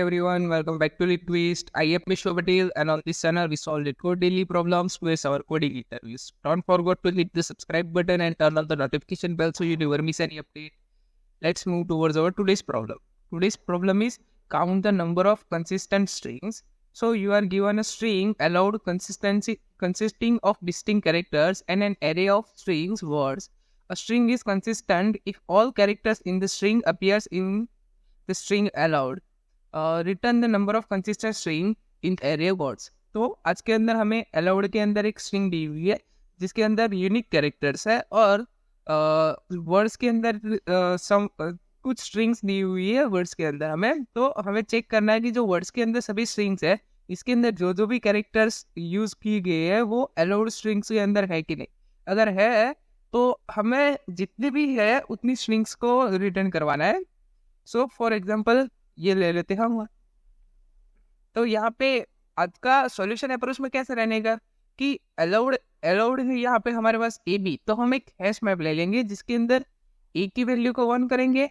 everyone, welcome back to Litwist. I am Mishwa Patel, and on this channel we solve code daily problems with our coding interviews. Don't forget to hit the subscribe button and turn on the notification bell so you never miss any update. Let's move towards our today's problem. Today's problem is count the number of consistent strings. So you are given a string allowed consistency consisting of distinct characters and an array of strings words. A string is consistent if all characters in the string appears in the string allowed. Return the number of consistent string in array words. तो आज के अंदर हमें allowed के अंदर एक string दी हुई है जिसके अंदर यूनिक कैरेक्टर्स है और वर्ड्स के अंदर कुछ स्ट्रिंग्स दी हुई है वर्ड्स के अंदर हमें चेक करना है कि जो वर्ड्स के अंदर सभी स्ट्रिंग्स है इसके अंदर जो भी कैरेक्टर्स यूज की गई है वो अलाउड स्ट्रिंग्स के अंदर है कि नहीं. अगर है तो हमें जितनी भी है उतनी स्ट्रिंग्स को रिटर्न करवाना है. सो फॉर एग्जाम्पल ये ले लेते हैं हम. तो यहाँ पे आज का सॉल्यूशन अप्रोच में कैसे रहने का कि अलाउड है यहाँ पे हमारे पास ए बी, तो हम एक हैश मैप ले लेंगे जिसके अंदर ए की वैल्यू को 1 करेंगे.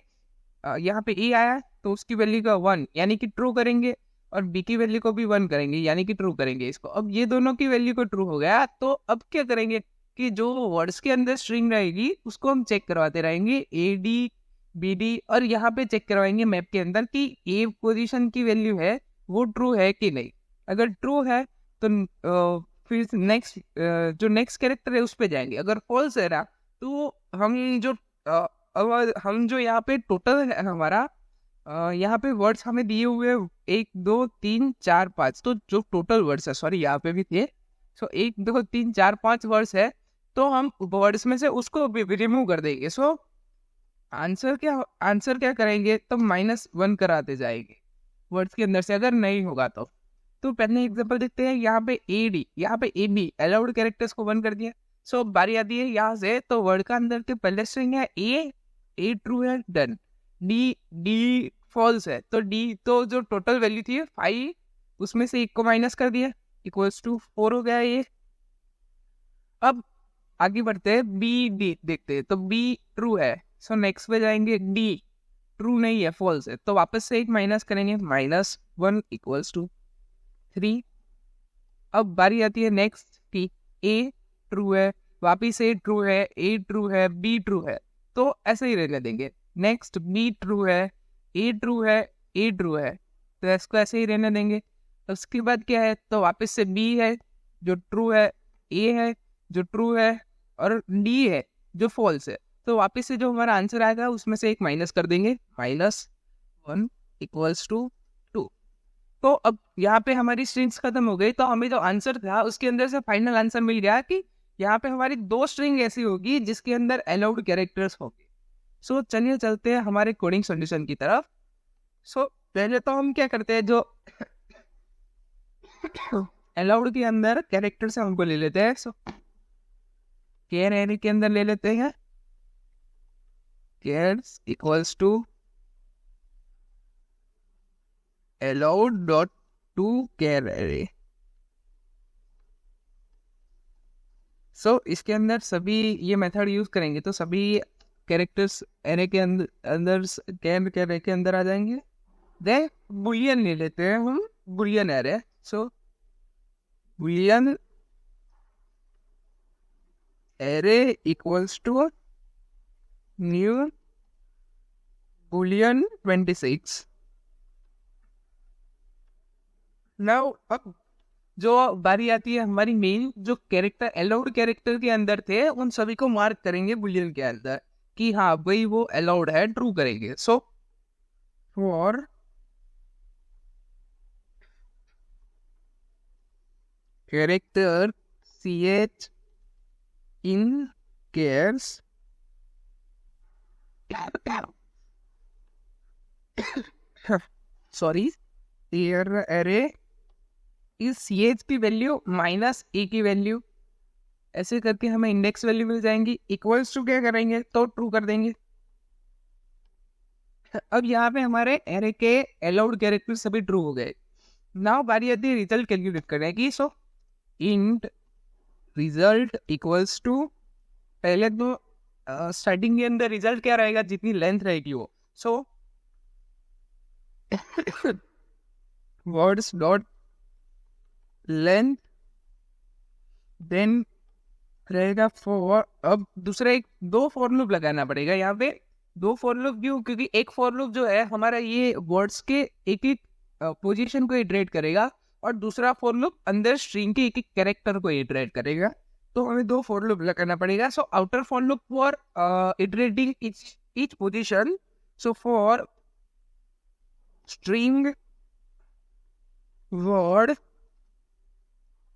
यहाँ पे ए आया तो उसकी वैल्यू का 1 यानी कि ट्रू करेंगे और बी की वैल्यू को भी 1 करेंगे यानी कि ट्रू करेंगे इसको. अब ये दोनों की वैल्यू को ट्रू हो गया तो अब क्या करेंगे कि जो वर्ड्स के अंदर स्ट्रिंग रहेगी उसको हम चेक करवाते रहेंगे ए डी बी डी, और यहाँ पे चेक करवाएंगे मैप के अंदर कि ए पोजीशन की वैल्यू है वो ट्रू है कि नहीं. अगर ट्रू है तो फिर नेक्स्ट कैरेक्टर है उस पे जाएंगे. अगर फॉल्स है ना तो हम जो यहाँ पे टोटल है हमारा यहाँ पे वर्ड्स हमें दिए हुए 1 2 3 4 5, तो जो टोटल वर्ड्स है सॉरी यहाँ पे भी थे. सो 1 2 3 4 5 वर्ड्स है तो हम वर्ड्स में से उसको रिमूव कर देंगे. सो आंसर क्या करेंगे तो -1 कराते जाएंगे वर्ड्स के अंदर से अगर नहीं होगा तो पहले एग्जांपल देखते हैं. यहाँ पे ए डी यहाँ पे ए बी अलाउड कैरेक्टर्स को 1 कर दिया. सो बारी आती है यहाँ से तो वर्ड का अंदर के पहले स्ट्रिंग है ए ट्रू है डन. डी फॉल्स है तो डी तो जो टोटल वैल्यू थी 5 उसमें से 1 को माइनस कर दिया इक्वल्स टू 4 हो गया ये. अब आगे बढ़ते हैं बी डी देखते हैं तो बी ट्रू है. सो नेक्स्ट पे जाएंगे डी ट्रू नहीं है फॉल्स है तो वापस से 1 माइनस करेंगे -1 इक्वल्स टू 3. अब बारी आती है नेक्स्ट की ए ट्रू है वापिस ए ट्रू है बी ट्रू है तो ऐसे ही रहने देंगे. नेक्स्ट बी ट्रू है ए ट्रू है तो इसको ऐसे ही रहने देंगे. उसके बाद क्या है तो वापस से बी है जो ट्रू है, ए है जो ट्रू है और डी है जो फॉल्स है तो वापस से जो हमारा आंसर आएगा उसमें से 1 माइनस कर देंगे -1 इक्वल्स टू 2. तो अब यहाँ पे हमारी स्ट्रिंग्स खत्म हो गई तो हमें जो आंसर था उसके अंदर से फाइनल आंसर मिल गया कि यहाँ पे हमारी 2 स्ट्रिंग ऐसी होगी जिसके अंदर अलाउड कैरेक्टर्स होंगे. सो चलिए चलते हैं हमारे कोडिंग सॉल्यूशन की तरफ. सो पहले तो हम क्या करते हैं जो अलाउड के अंदर कैरेक्टर से हमको ले लेते हैं. सो केयर एरे के अंदर ले लेते हैं cares equals to allowed dot to care array. So इसके अंदर सभी ये मेथड यूज करेंगे तो सभी कैरेक्टर्स एरे के अंदर कैर के अंदर आ जाएंगे. देन बुलियन ले लेते हैं हम boolean array. So boolean array equals to new boolean 26. Now अब जो बारी आती है हमारी मेन जो कैरेक्टर अलाउड कैरेक्टर के अंदर थे उन सभी को मार्क करेंगे बुलियन के अंदर कि हाँ भाई वो अलाउड है ट्रू करेंगे. So for character ch in cares sorry care array इस ch की वैल्यू -a की वैल्यू ऐसे करके हमें इंडेक्स वैल्यू मिल जाएंगी. इक्वल्स टू क्या करेंगे तो ट्रू कर देंगे. अब यहाँ पे हमारे एरे के अलाउड कैरेक्टर सभी ट्रू हो गए. नाउ बारी आती है रिजल्ट कैलकुलेट करने की. सो इंट रिजल्ट इक्वल्स टू पहले तो स्टार्टिंग के अंदर रिजल्ट क्या रहेगा जितनी लेंथ रहेगी वो. सो वर्ड्स डॉट लेंथ, देन रहेगा फॉर। अब दूसरा एक दो फॉर लूप लगाना पड़ेगा यहाँ पे। दो फॉर लूप क्यों? क्योंकि एक फॉर लूप जो है हमारा ये वर्ड्स के एक एक पोजीशन को इटरेट करेगा, और दूसरा फॉर लूप अंदर स्ट्रिंग के एक एक कैरेक्टर को इटरेट करेगा। तो हमें दो फॉर लूप लगाना पड़ेगा। So outer for loop for iterating each position. So for string word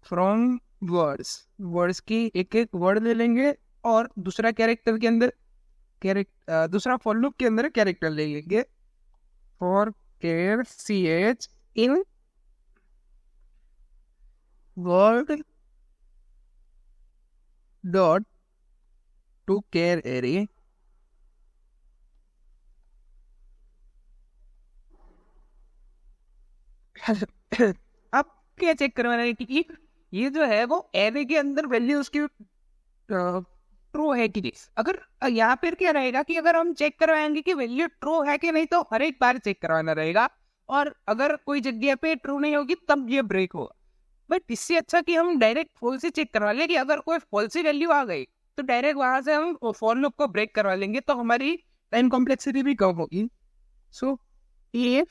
from words की एक एक वर्ड ले लेंगे, और दूसरा कैरेक्टर के अंदर दूसरा फॉर लूप के अंदर कैरेक्टर ले लेंगे। For care ch in word dot to care array. अब क्या चेक करवाना है कि ये जो है वो एरे के अंदर वैल्यू उसकी ट्रू है कि नहीं। अगर यहाँ पर क्या रहेगा कि अगर हम चेक करवाएंगे कि वैल्यू ट्रू है कि नहीं, तो हर एक बार चेक करवाना रहेगा, और अगर कोई जगह पे ट्रू नहीं होगी तब ये ब्रेक होगा। बट इससे अच्छा कि हम डायरेक्ट फॉल्स ही चेक करवा लें, कि अगर कोई फॉल्स ही वैल्यू आ गई तो डायरेक्ट वहां से हम फॉर लूप को ब्रेक करवा लेंगे, तो हमारी टाइम कॉम्प्लेक्सिटी भी कम होगी। सो ये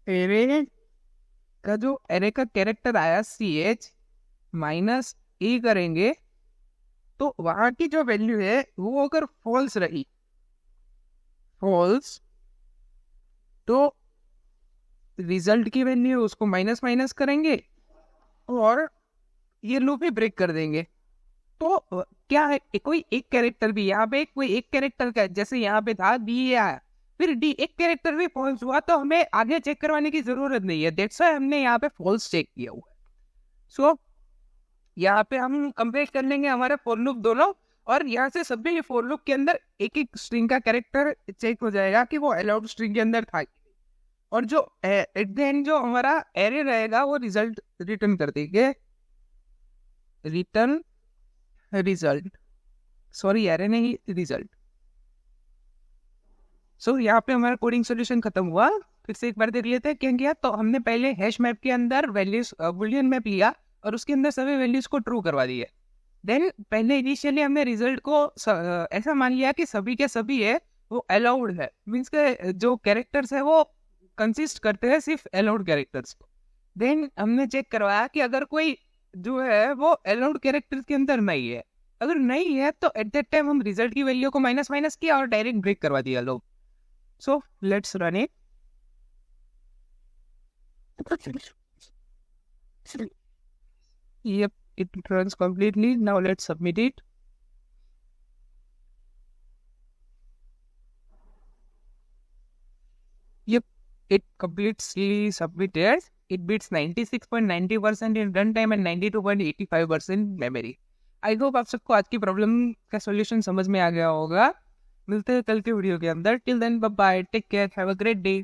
एरे का जो एरे का कैरेक्टर आया ch माइनस ए करेंगे, तो वहां की जो वैल्यू है वो अगर फॉल्स रही, फॉल्स, तो रिजल्ट की वैल्यू उसको माइनस माइनस करेंगे और ये लूप ही ब्रेक कर देंगे। तो क्या है, कोई एक कैरेक्टर भी यहाँ पे, कोई एक कैरेक्टर का जैसे यहाँ पे था डी आया, फिर डी एक कैरेक्टर भी फॉल्स हुआ, तो हमें आगे चेक करवाने की जरूरत नहीं है। दैट्स व्हाई हमने यहाँ पे फॉल्स चेक किया हुआ है। सो यहाँ पे हम कंपेयर कर लेंगे हमारे फॉर लूप दोनों, और यहाँ से सभी फॉर लूप के अंदर एक एक स्ट्रिंग का कैरेक्टर चेक हो जाएगा कि वो अलाउड स्ट्रिंग के अंदर था, और जो एट द एंड जो हमारा एरे रहेगा वो रिजल्ट रिटर्न कर देंगे। रिटर्न रिजल्ट, सॉरी एरे नहीं, रिजल्ट। सो यहाँ पे हमारा कोडिंग सॉल्यूशन खत्म हुआ। फिर से एक बार देख लेते हैं क्या किया। तो हमने पहले हैश मैप के अंदर वैल्यूज बुलियन मैप लिया, और उसके अंदर सभी वैल्यूज को ट्रू करवा दिए। देन पहले इनिशियली हमने रिजल्ट को ऐसा मान लिया कि सभी के सभी है वो अलाउड है, मीन्स के जो कैरेक्टर्स है वो कंसिस्ट करते हैं सिर्फ अलाउड कैरेक्टर्स को। देन हमने चेक करवाया कि अगर कोई जो है वो अलाउड कैरेक्टर्स के अंदर नहीं है, अगर नहीं है तो एट दैट टाइम हम रिजल्ट की वैल्यू को माइनस माइनस किया और डायरेक्ट ब्रेक करवा दिया लोग। So let's run it. Yep, it runs completely. Now let's submit it. Yep, it completely submitted. It beats 96.90% in runtime and 92.85% memory. I hope आप सबको आज की प्रॉब्लम का सॉल्यूशन समझ में आ गया होगा। मिलते हैं कल के वीडियो के अंदर। Till then bye bye, take care, have a great day.